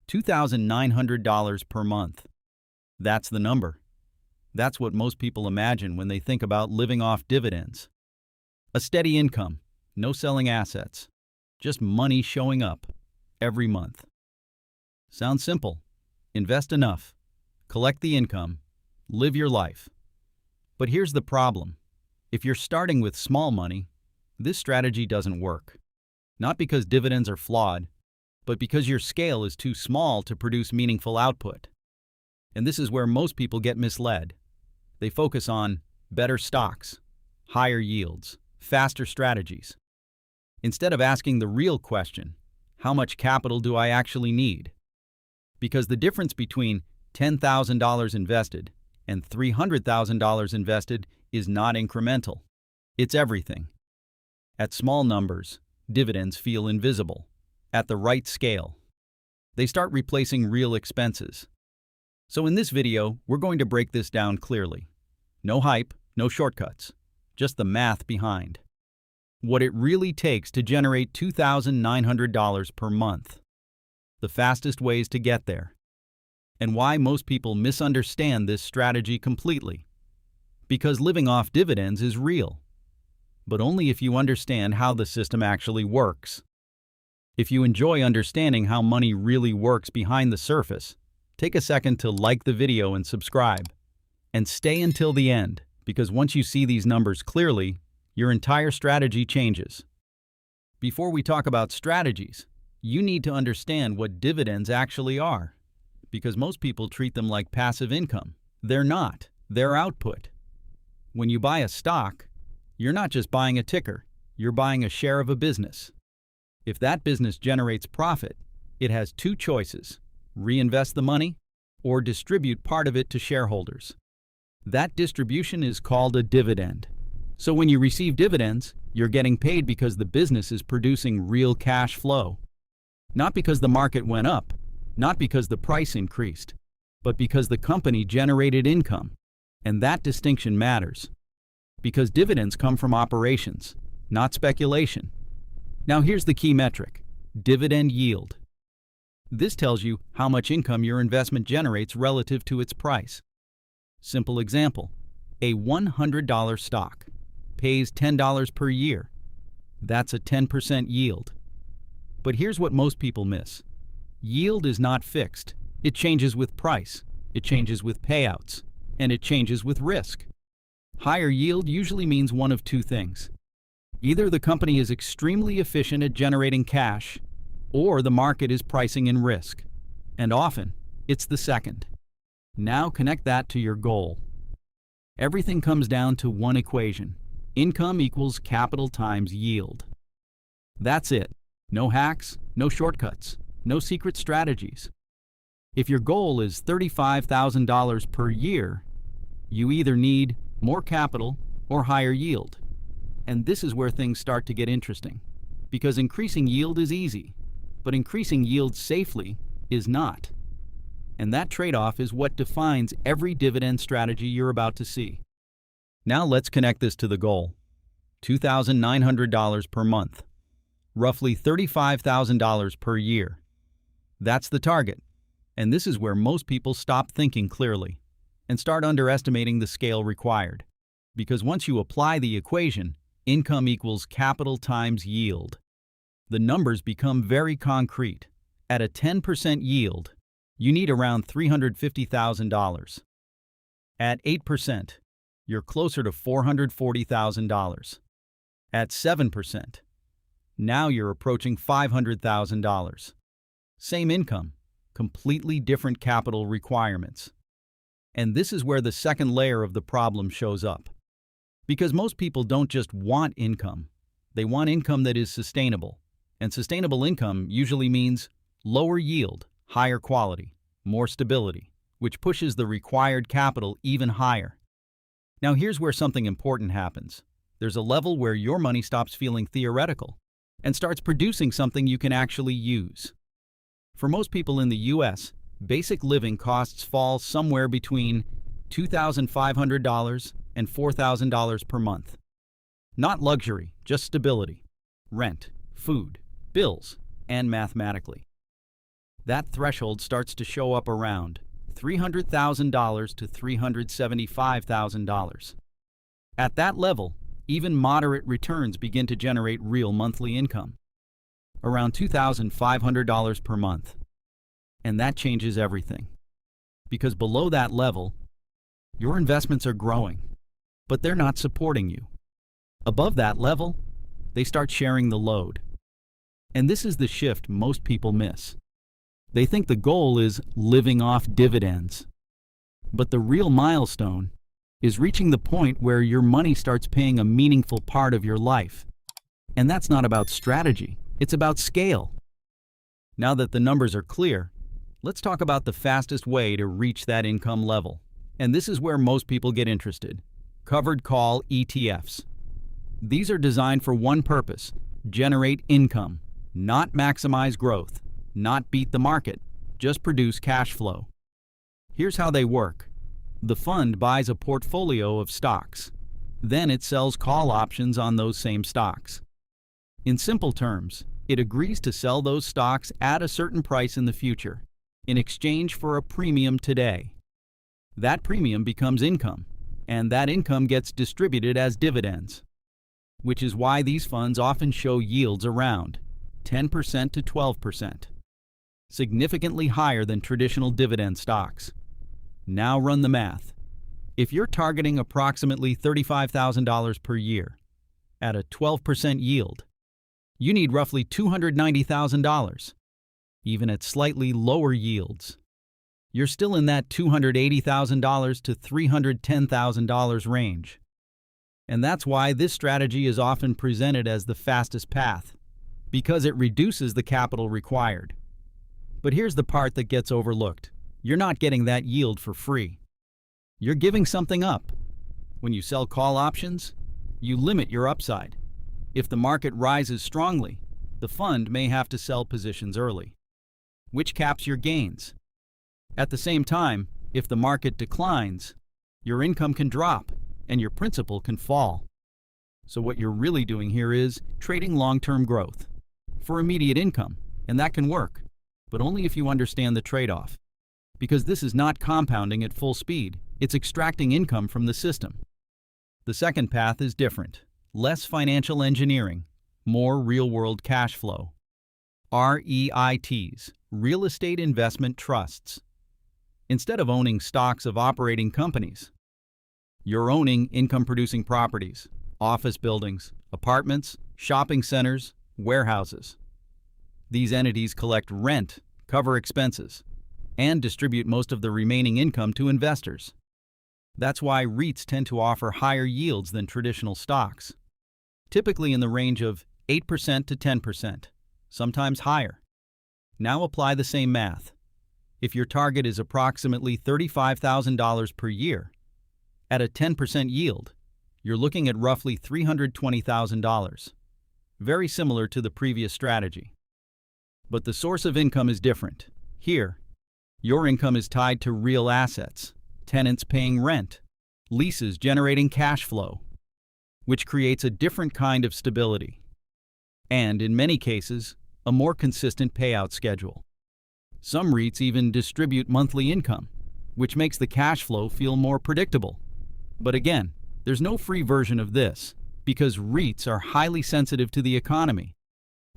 $2,900 per month. That's the number. That's what most people imagine when they think about living off dividends. A steady income, no selling assets, just money showing up every month. Sounds simple. Invest enough, collect the income, live your life. But here's the problem. If you're starting with small money, this strategy doesn't work. Not because dividends are flawed, but because your scale is too small to produce meaningful output. And this is where most people get misled. They focus on better stocks, higher yields, faster strategies, instead of asking the real question, how much capital do I actually need? Because the difference between $10,000 invested and $300,000 invested is not incremental. It's everything. At small numbers, dividends feel invisible. At the right scale, they start replacing real expenses. So in this video, we're going to break this down clearly. No hype, no shortcuts, just the math behind. What it really takes to generate $2,900 per month. The fastest ways to get there. And why most people misunderstand this strategy completely. Because living off dividends is real, but only if you understand how the system actually works. If you enjoy understanding how money really works behind the surface, take a second to like the video and subscribe. And stay until the end, because once you see these numbers clearly, your entire strategy changes. Before we talk about strategies, you need to understand what dividends actually are, because most people treat them like passive income. They're not. They're output. When you buy a stock, you're not just buying a ticker, you're buying a share of a business. If that business generates profit, it has two choices: reinvest the money or distribute part of it to shareholders. That distribution is called a dividend. So when you receive dividends, you're getting paid because the business is producing real cash flow. Not because the market went up, not because the price increased, but because the company generated income. And that distinction matters, because dividends come from operations, not speculation. Now here's the key metric: dividend yield. This tells you how much income your investment generates relative to its price. Simple example: a $100 stock pays $10 per year. That's a 10% yield. But here's what most people miss. Yield is not fixed. It changes with price, it changes with payouts, and it changes with risk. Higher yield usually means one of two things. Either the company is extremely efficient at generating cash, or the market is pricing in risk. And often, it's the second. Now connect that to your goal. Everything comes down to one equation: income equals capital times yield. That's it. No hacks, no shortcuts, no secret strategies. If your goal is $35,000 per year, you either need more capital or higher yield. And this is where things start to get interesting, because increasing yield is easy, but increasing yield safely is not. And that trade-off is what defines every dividend strategy you're about to see. Now let's connect this to the goal: $2,900 per month, roughly $35,000 per year. That's the target, and this is where most people stop thinking clearly and start underestimating the scale required. Because once you apply the equation, income equals capital times yield, the numbers become very concrete. At a 10% yield, you need around $350,000. At 8%, you're closer to $440,000. At 7%, now you're approaching $500,000. Same income, completely different capital requirements. And this is where the second layer of the problem shows up. Because most people don't just want income, they want income that is sustainable. And sustainable income usually means lower yield, higher quality, more stability, which pushes the required capital even higher. Now here's where something important happens. There's a level where your money stops feeling theoretical and starts producing something you can actually use. For most people in the US, basic living costs fall somewhere between $2,500 and $4,000 per month. Not luxury, just stability, rent, food, bills, and mathematically. that threshold starts to show up around $300,000 to $375,000. At that level, even moderate returns begin to generate real monthly income, around $2,500 per month. And that changes everything. Because below that level, your investments are growing, but they're not supporting you. Above that level, they start sharing the load. And this is the shift most people miss. They think the goal is living off dividends. But the real milestone is reaching the point where your money starts paying a meaningful part of your life. And that's not about strategy, it's about scale. Now that the numbers are clear, let's talk about the fastest way to reach that income level. And this is where most people get interested: covered call ETFs. These are designed for one purpose: generate income, not maximize growth, not beat the market, just produce cash flow. Here's how they work. The fund buys a portfolio of stocks. Then it sells call options on those same stocks. In simple terms, it agrees to sell those stocks at a certain price in the future, in exchange for a premium today. That premium becomes income, and that income gets distributed as dividends, which is why these funds often show yields around 10% to 12%, significantly higher than traditional dividend stocks. Now run the math. If you're targeting approximately $35,000 per year at a 12% yield, you need roughly $290,000. Even at slightly lower yields, you're still in that $280,000 to $310,000 range. And that's why this strategy is often presented as the fastest path, because it reduces the capital required. But here's the part that gets overlooked. You're not getting that yield for free. You're giving something up. When you sell call options, you limit your upside. If the market rises strongly, the fund may have to sell positions early, which caps your gains. At the same time, if the market declines, your income can drop and your principal can fall. So what you're really doing here is trading long-term growth for immediate income, and that can work, but only if you understand the trade-off. Because this is not compounding at full speed, it's extracting income from the system. The second path is different. Less financial engineering, more real-world cash flow. REITs, real estate investment trusts. Instead of owning stocks of operating companies, you're owning income-producing properties, office buildings, apartments, shopping centers, warehouses. These entities collect rent, cover expenses, and distribute most of the remaining income to investors. That's why REITs tend to offer higher yields than traditional stocks, typically in the range of 8% to 10%, sometimes higher. Now apply the same math. If your target is approximately $35,000 per year, at a 10% yield, you're looking at roughly $320,000, very similar to the previous strategy. But the source of income is different. Here, your income is tied to real assets, tenants paying rent, leases generating cash flow, which creates a different kind of stability. And in many cases, a more consistent payout schedule. Some REITs even distribute monthly income, which makes the cash flow feel more predictable. But again, there's no free version of this, because REITs are highly sensitive to the economy.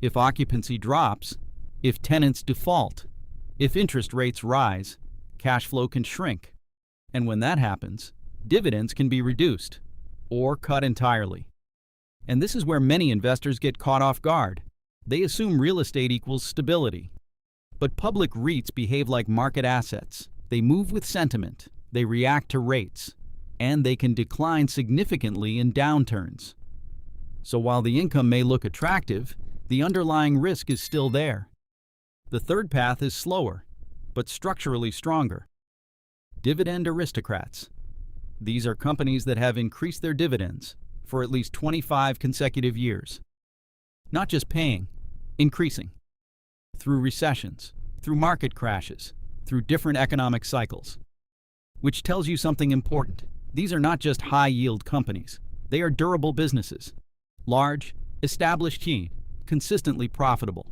If occupancy drops, if tenants default, if interest rates rise, cash flow can shrink. And when that happens, dividends can be reduced or cut entirely. And this is where many investors get caught off guard. They assume real estate equals stability. But public REITs behave like market assets. They move with sentiment, they react to rates, and they can decline significantly in downturns. So while the income may look attractive, the underlying risk is still there. The third path is slower, but structurally stronger. Dividend Aristocrats. These are companies that have increased their dividends for at least 25 consecutive years. Not just paying, increasing. Through recessions, through market crashes, through different economic cycles. Which tells you something important. These are not just high-yield companies. They are durable businesses. Large, established, consistently profitable.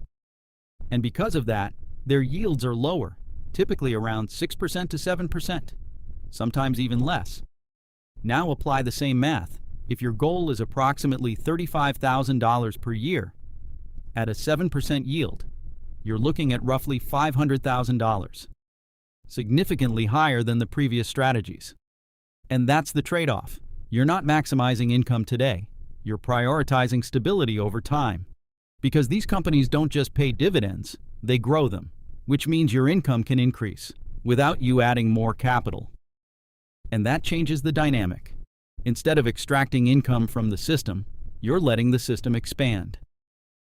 And because of that, Their yields are lower, typically around 6% to 7%, sometimes even less. Now apply the same math. If your goal is approximately $35,000 per year, at a 7% yield, you're looking at roughly $500,000, significantly higher than the previous strategies. And that's the trade-off. You're not maximizing income today. You're prioritizing stability over time. Because these companies don't just pay dividends, they grow them, which means your income can increase without you adding more capital. And that changes the dynamic. Instead of extracting income from the system, you're letting the system expand.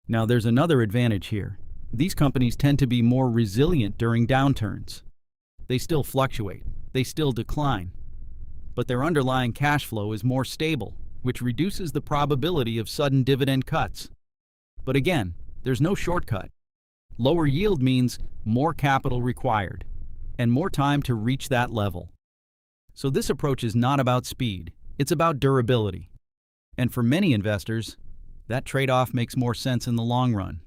Now there's another advantage here. These companies tend to be more resilient during downturns. They still fluctuate, they still decline, but their underlying cash flow is more stable, which reduces the probability of sudden dividend cuts. But again, there's no shortcut. Lower yield means more capital required, and more time to reach that level. So this approach is not about speed, it's about durability. And for many investors, that trade-off makes more sense in the long run.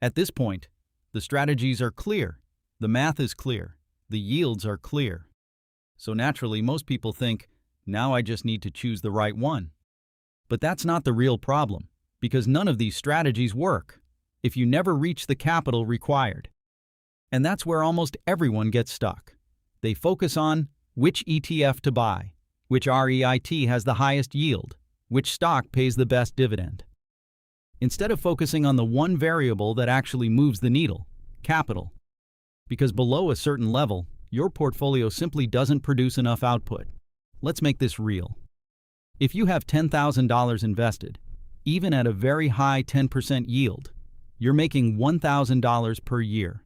At this point, the strategies are clear, the math is clear, the yields are clear. So naturally, most people think, now I just need to choose the right one. But that's not the real problem, because none of these strategies work if you never reach the capital required. And that's where almost everyone gets stuck. They focus on which ETF to buy, which REIT has the highest yield, which stock pays the best dividend. Instead of focusing on the one variable that actually moves the needle, capital. Because below a certain level, your portfolio simply doesn't produce enough output. Let's make this real. If you have $10,000 invested, even at a very high 10% yield, you're making $1,000 per year,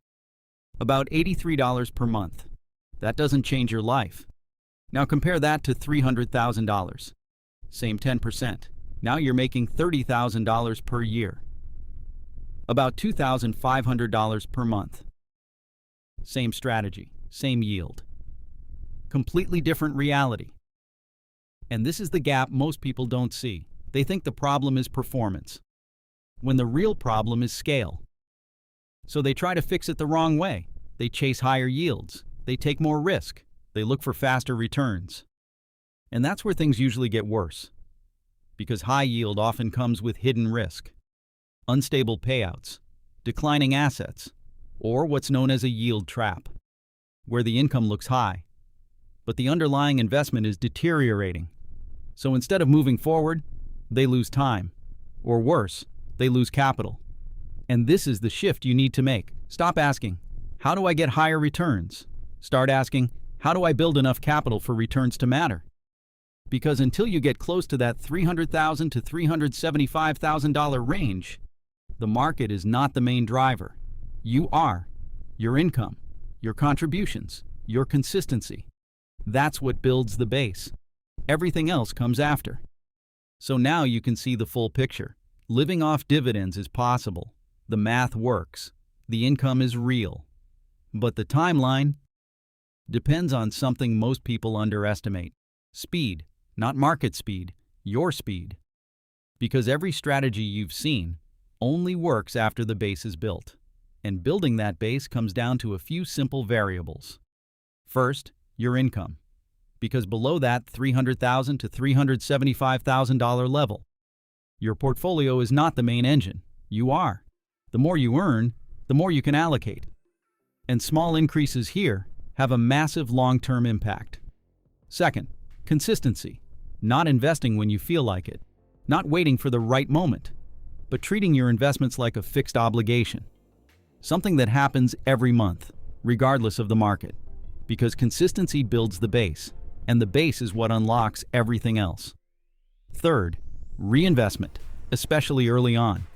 about $83 per month. That doesn't change your life. Now compare that to $300,000. Same 10%. Now you're making $30,000 per year, about $2,500 per month. Same strategy, same yield. Completely different reality. And this is the gap most people don't see. They think the problem is performance, when the real problem is scale. So they try to fix it the wrong way. They chase higher yields. They take more risk. They look for faster returns. And that's where things usually get worse. Because high yield often comes with hidden risk, unstable payouts, declining assets, or what's known as a yield trap, where the income looks high, but the underlying investment is deteriorating. So instead of moving forward, they lose time, or worse, they lose capital. And this is the shift you need to make. Stop asking, how do I get higher returns? Start asking, how do I build enough capital for returns to matter? Because until you get close to that $300,000 to $375,000 range, the market is not the main driver. You are. Your income, your contributions, your consistency. That's what builds the base. Everything else comes after. So now you can see the full picture. Living off dividends is possible. The math works. The income is real. But the timeline depends on something most people underestimate. Speed. Not market speed, your speed. Because every strategy you've seen only works after the base is built. And building that base comes down to a few simple variables. First, your income. Because below that $300,000 to $375,000 level, your portfolio is not the main engine. You are. The more you earn, the more you can allocate. And small increases here have a massive long-term impact. Second, consistency. Not investing when you feel like it, not waiting for the right moment, but treating your investments like a fixed obligation. Something that happens every month, regardless of the market. Because consistency builds the base, and the base is what unlocks everything else. Third, reinvestment, especially early on.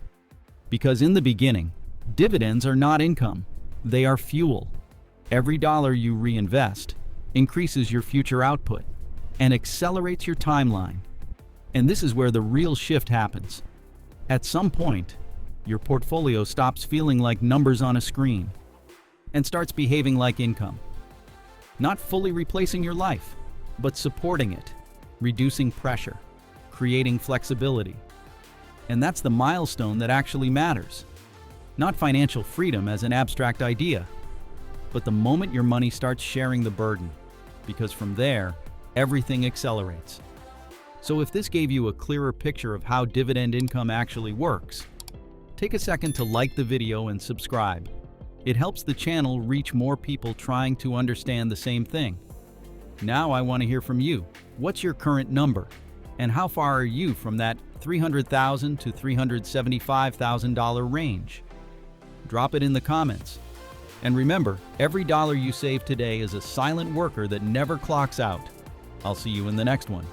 Because in the beginning, dividends are not income, they are fuel. Every dollar you reinvest increases your future output and accelerates your timeline. And this is where the real shift happens. At some point, your portfolio stops feeling like numbers on a screen and starts behaving like income. Not fully replacing your life, but supporting it, reducing pressure, creating flexibility. And that's the milestone that actually matters. Not financial freedom as an abstract idea, but the moment your money starts sharing the burden, because from there, everything accelerates. So if this gave you a clearer picture of how dividend income actually works, take a second to like the video and subscribe. It helps the channel reach more people trying to understand the same thing. Now I want to hear from you. What's your current number? And how far are you from that $300,000 to $375,000 range? Drop it in the comments. And remember, every dollar you save today is a silent worker that never clocks out. I'll see you in the next one.